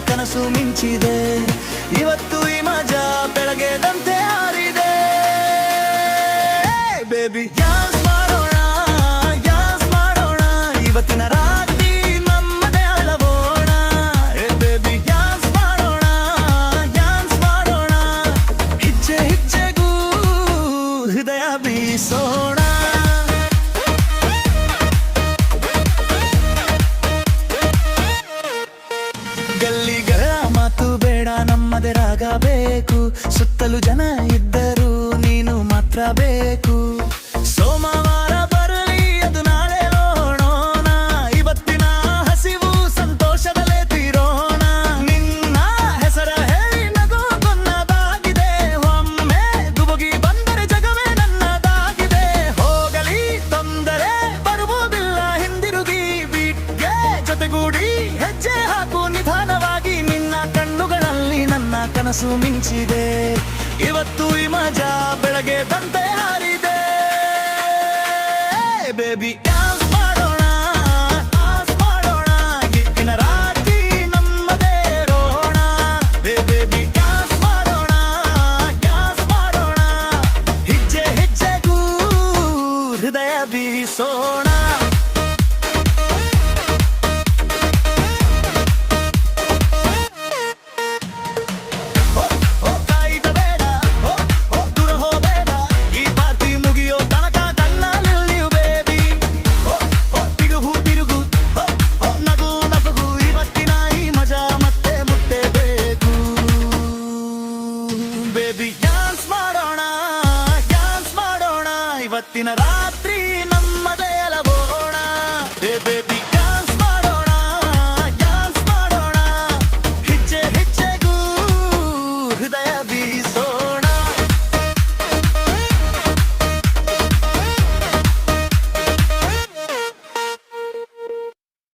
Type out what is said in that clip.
ಕನಸು ಮಿಂಚಿದೆ. ಇವತ್ತು ಈ ಮಜಾ ಬೆಳಗ್ಗೆದಂತೆ ಹಾರಿದೆ. ಬೇಬಿ ಡ್ಯಾನ್ಸ್ ಮಾಡೋಣ, ಡ್ಯಾನ್ಸ್ ಮಾಡೋಣ, ಇವತ್ತಿನ ರಾತ್ರಿ ನಮ್ಮದೇ ಅಳವೋಣ. ಬೇಬಿ ಡ್ಯಾನ್ಸ್ ಮಾಡೋಣ, ಡ್ಯಾನ್ಸ್ ಮಾಡೋಣ, ಹೆಜ್ಜೆ ಹೆಜ್ಜೆಗೂ ಹೃದಯ ಬೀಸೋಣ. ಗಲ್ಲಿಗಳ ಮಾತು ಬೇಡ, ನಮ್ಮದೇ ರಾಗ ಬೇಕು. ಸುತ್ತಲೂ ಜನ ಇದ್ದರೂ ನೀನು ಮಾತ್ರ ಬೇಕು. ಸೋಮವಾರ ಬರಲಿ ಅದು ನಾಳೆ ನೋಡೋಣ. ಇವತ್ತಿನ ಹಸಿವು ಸಂತೋಷದಲ್ಲೇ ತೀರೋಣ. ನಿನ್ನ ಹೆಸರ ಹೇಳಿ ನಗು ಕೊನ್ನದಾಗಿದೆ. ಒಮ್ಮೆ ದುಬುಗಿ ಬಂದರೆ ಜಗವೇ ನನ್ನದಾಗಿದೆ. ಹೋಗಲಿ ತೊಂದರೆ ಬರುವುದಿಲ್ಲ ಹಿಂದಿರುಗಿ. ಬೀಟ್ಗೆ ಜೊತೆಗೂಡಿ ಹೆಜ್ಜೆ ಹಾಕು ನಿಧಾನವಾಗಿ. ನಿನ್ನ ಕಣ್ಣುಗಳಲ್ಲಿ ನನ್ನ ಕನಸು ಮಿಂಚಿದೆ. ಇವತ್ತು ಈ ಮಜಾ ಬೆಳಗ್ಗೆದಂತೆ ಹಾರಿದೆ. ಬೇಬಿ